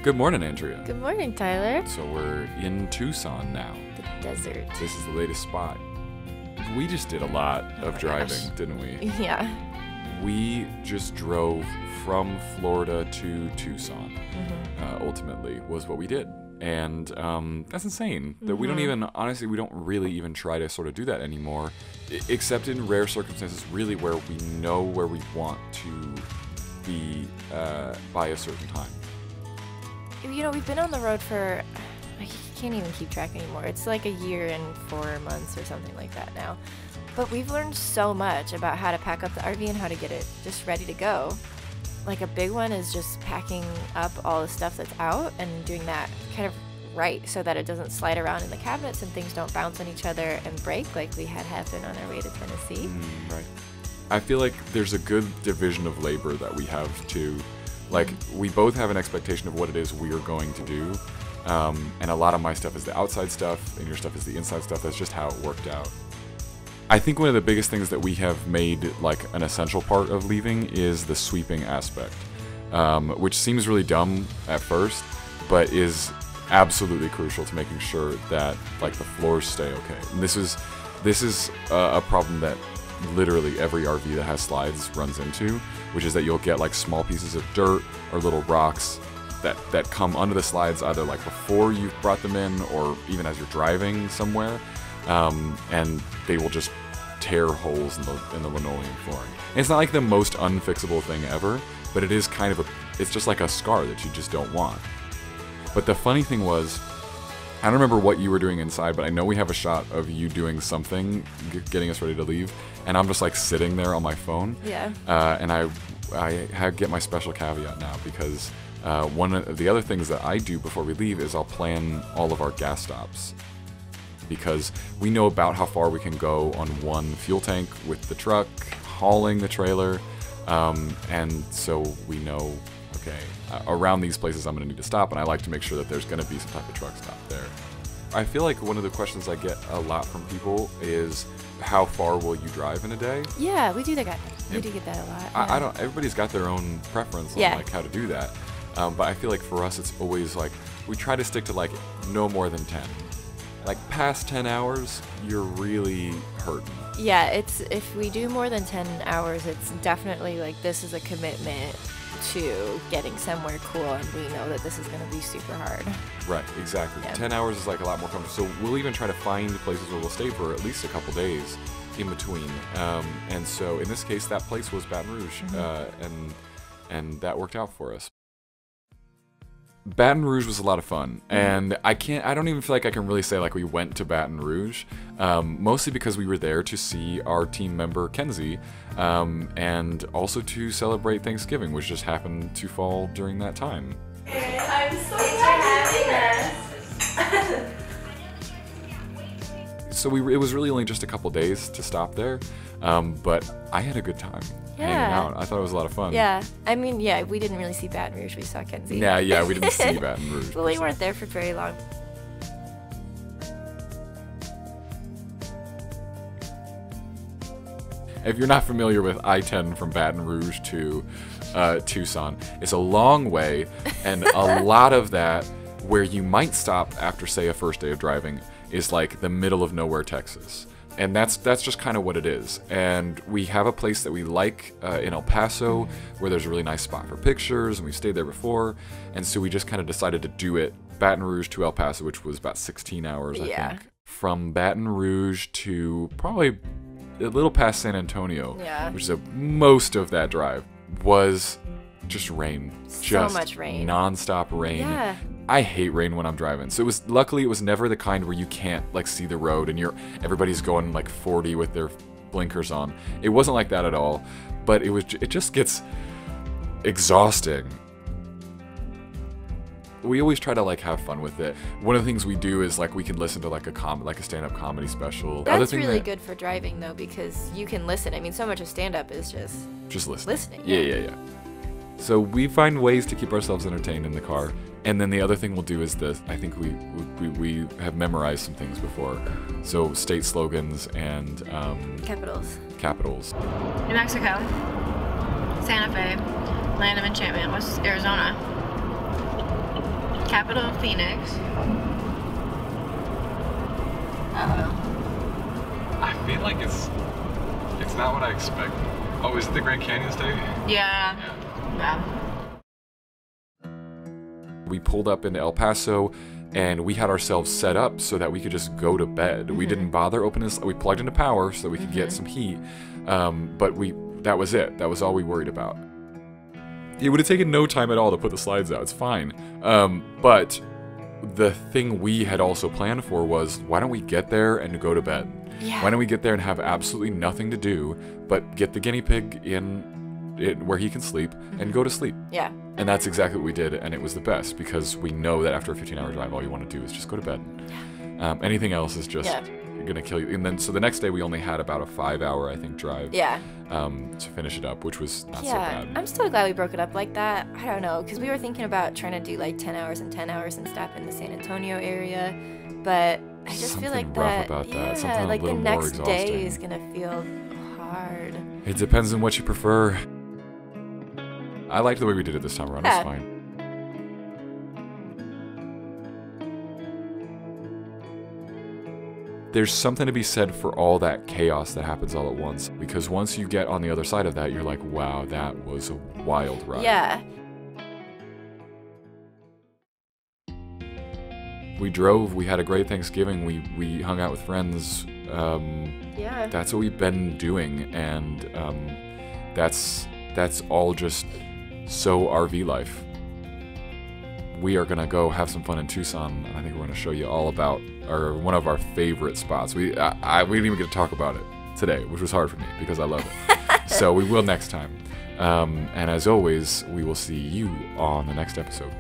Good morning, Andrea. Good morning, Tyler. So we're in Tucson now. The desert. This is the latest spot. We just did a lot of driving, didn't we? Yeah. We just drove from Florida to Tucson, ultimately, was what we did. And that's insane. That we don't even, honestly, we don't really even try to sort of do that anymore, except in rare circumstances, really, where we know where we want to be by a certain time. You know, we've been on the road for, I can't even keep track anymore. It's like a year and 4 months or something like that now. But we've learned so much about how to pack up the RV and how to get it just ready to go. Like a big one is just packing up all the stuff that's out and doing that kind of right so that it doesn't slide around in the cabinets and things don't bounce on each other and break like we had happen on our way to Tennessee. Right. I feel like there's a good division of labor that we have too. Like, we both have an expectation of what it is we're going to do. And a lot of my stuff is the outside stuff, and your stuff is the inside stuff. That's just how it worked out. I think one of the biggest things that we have made, like, an essential part of leaving is the sweeping aspect. Which seems really dumb at first, but is absolutely crucial to making sure that, like, the floors stay okay. And this is a problem that literally every RV that has slides runs into, which is that you'll get like small pieces of dirt or little rocks that come under the slides either like before you've brought them in or even as you're driving somewhere, and they will just tear holes in the linoleum flooring. And it's not like the most unfixable thing ever, but it is kind of it's just like a scar that you just don't want. But the funny thing was, I don't remember what you were doing inside, but I know we have a shot of you doing something, getting us ready to leave, and I'm just like sitting there on my phone. Yeah. And I get my special caveat now because one of the other things that I do before we leave is I'll plan all of our gas stops, because we know about how far we can go on one fuel tank with the truck, hauling the trailer, and so we know, okay, around these places I'm going to need to stop, and I like to make sure that there's going to be some type of truck stop there. I feel like one of the questions I get a lot from people is, how far will you drive in a day? Yeah, we do get that a lot. Yeah. I don't. Everybody's got their own preference on like how to do that, but I feel like for us it's always like we try to stick to like no more than 10. Like past 10 hours, you're really hurting. Yeah, it's if we do more than 10 hours, it's definitely like this is a commitment to getting somewhere cool, and we know that this is going to be super hard. Right, exactly. Yeah. 10 hours is like a lot more comfortable. So we'll even try to find places where we'll stay for at least a couple days in between. And so in this case, that place was Baton Rouge, and that worked out for us. Baton Rouge was a lot of fun, and I don't even feel like I can really say like we went to Baton Rouge, mostly because we were there to see our team member Kenzie, and also to celebrate Thanksgiving, which just happened to fall during that time. I'm so glad you're having us. So it was really only just a couple days to stop there, but I had a good time. Hanging out. I thought it was a lot of fun. Yeah. I mean, yeah, we didn't really see Baton Rouge. We saw Kenzie. Yeah, we didn't see Baton Rouge. Well, we weren't there for very long. If you're not familiar with I-10 from Baton Rouge to Tucson, it's a long way, and a lot of that, where you might stop after, say, a first day of driving, is like the middle of nowhere, Texas. And that's just kind of what it is. And we have a place that we like in El Paso, where there's a really nice spot for pictures, and we've stayed there before. And so we just kind of decided to do it Baton Rouge to El Paso, which was about 16 hours, I think. From Baton Rouge to probably a little past San Antonio, which is most of that drive, was just rain. So much rain. Non-stop rain. Yeah. I hate rain when I'm driving. So luckily it was never the kind where you can't like see the road and everybody's going like 40 with their blinkers on. It wasn't like that at all, but it just gets exhausting. We always try to like have fun with it. One of the things we do is like we can listen to like a stand-up comedy special. That's really good for driving though, because you can listen. I mean, so much of stand-up is just listening. Yeah. So we find ways to keep ourselves entertained in the car. And then the other thing we'll do is this. I think we have memorized some things before. So state slogans and capitals. New Mexico, Santa Fe, Land of Enchantment, West Arizona, Capital of Phoenix. I feel like it's not what I expect. Oh, is it the Grand Canyon State? Yeah. We pulled up into El Paso, and we had ourselves set up so that we could just go to bed. We didn't bother opening this. We plugged into power so that we could get some heat, but that was it. That was all we worried about. It would have taken no time at all to put the slides out. It's fine. But the thing we had also planned for was, why don't we get there and go to bed? Yeah. Why don't we get there and have absolutely nothing to do but get the guinea pig in where he can sleep and go to sleep? Yeah. And that's exactly what we did, and it was the best because we know that after a 15-hour drive, all you want to do is just go to bed. Anything else is just gonna kill you. And then so the next day we only had about a 5-hour, I think, drive. To finish it up, which was not so bad. I'm still glad we broke it up like that. I don't know, because we were thinking about trying to do like 10 hours and 10 hours and stop in the San Antonio area, but I just feel like rough about that. Something like a little the next more day exhausting. is gonna feel hard. It depends on what you prefer. I liked the way we did it this time around. It was fine. There's something to be said for all that chaos that happens all at once, because once you get on the other side of that, you're like, wow, that was a wild ride. Yeah. We drove, we had a great Thanksgiving, we hung out with friends. That's what we've been doing, and that's all just so RV life. We are gonna go have some fun in Tucson, and I think we're gonna show you all about one of our favorite spots. We didn't even get to talk about it today, which was hard for me because I love it. So we will next time. And as always, we will see you on the next episode.